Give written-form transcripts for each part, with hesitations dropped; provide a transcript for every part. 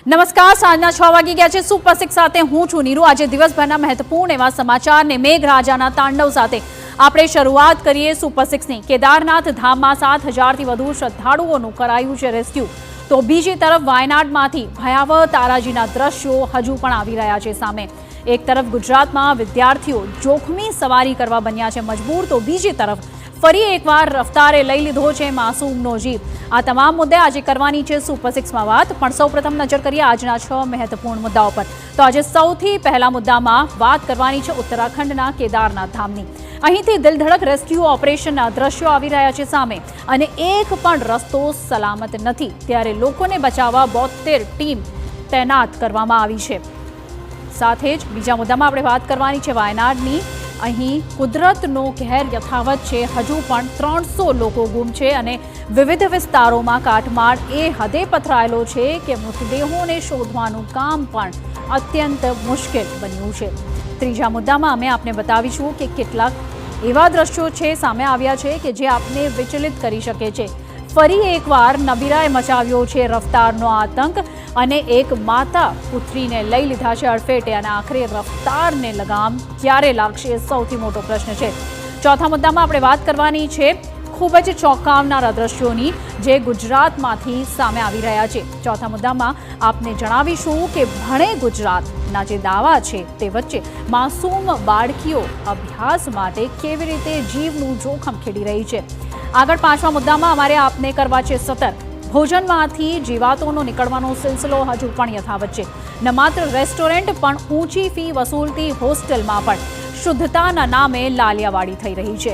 નમસ્કાર, સાંજના 6 વાગી ગયા છે। સુપર 6 સાથે હું છું નીરુ। આજે દિવસભરના મહત્વપૂર્ણ એવા સમાચારને મેઘરાજાના તાંડવ સાથે આપણે શરૂઆત કરીએ સુપર 6ની। કેદારનાથ ધામમાં 7000થી વધુ શ્રદ્ધાળુઓનું કરાયું છે રેસ્ક્યુ, તો બીજી તરફ વાયનાડમાંથી ભયાવહ તારાજીના દ્રશ્યો હજુ પણ આવી રહ્યા છે સામે। એક તરફ ગુજરાતમાં વિદ્યાર્થીઓ જોખમી સવારી કરવા બન્યા છે મજબૂર, તો બીજી તરફ ફરી એકવાર રફતારે લઈ લીધો છે માસૂમનો જીવ। આ તમામ મુદ્દે આજે કરવાની છે સુપર 6માં વાત, પણ સૌપ્રથમ નજર કરીએ આજના 6 મહત્વપૂર્ણ મુદ્દાઓ પર। તો આજે સૌથી પહેલા મુદ્દામાં વાત કરવાની છે ઉત્તરાખંડના કેદારનાથ ધામની। અહીંથી દિલધડક રેસ્ક્યુ ઓપરેશનના દ્રશ્યો આવી રહ્યા છે સામે, અને એક પણ રસ્તો સલામત નથી, ત્યારે લોકોને બચાવવા 72 ટીમ તૈનાત કરવામાં આવી છે। સાથે જ બીજા મુદ્દામાં આપણે વાત કરવાની છે વાયનાડની। અહીં કુદરતનો કહેર યથાવત છે, હજુ પણ 300 લોકો ગુમ છે અને વિવિધ વિસ્તારોમાં કાટમાળ એ હદે પથરાયેલો છે કે મૃતદેહોને શોધવાનું કામ પણ અત્યંત મુશ્કેલ બન્યું છે। ત્રીજા મુદ્દામાં અમે આપને બતાવીશું કે કેટલાક એવા દ્રશ્યો છે સામે આવ્યા છે કે જે આપને વિચલિત કરી શકે છે। ફરી એકવાર નબીરાએ મચાવ્યો છે રફતારનો આતંક, અને એક માતા પુત્રીને લઈ લીધા છે અડફેટે, અને આખરે રફતારને લગામ ક્યારે લાગશે સૌથી મોટો પ્રશ્ન છે। ચોથા મુદ્દામાં આપણે વાત કરવાની છે ખૂબ જ ચોંકાવનારા દ્રશ્યોની, જે ગુજરાતમાંથી સામે આવી રહ્યા છે। ચોથા મુદ્દામાં આપને જણાવીશું કે ભણે ગુજરાતના જે દાવા છે તે વચ્ચે માસૂમ બાળકીઓ અભ્યાસ માટે કેવી રીતે જીવનું જોખમ ખેડી રહી છે। આગળ પાંચમા મુદ્દામાં અમારે આપને કરવા છે સતર્ક। ભોજનમાંથી જીવાતોનો નીકળવાનો સિલસિલો હજુ પણ યથાવત છે। ન માત્ર રેસ્ટોરન્ટ પણ ઊંચી ફી વસૂલતી હોસ્ટેલમાં પણ શુદ્ધતાના નામે લાલિયાવાડી થઈ રહી છે।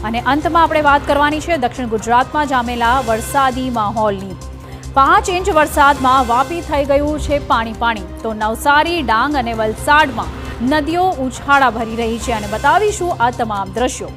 અને અંતમાં આપણે વાત કરવાની છે દક્ષિણ ગુજરાતમાં જામેલા વરસાદી માહોલની। 5 ઇંચ વરસાદમાં વાપી થઈ ગયું છે પાણી, તો નવસારી, ડાંગ અને વલસાડમાં નદીઓ ઉછાળા ભરી રહી છે, અને બતાવીશું આ તમામ દ્રશ્યો।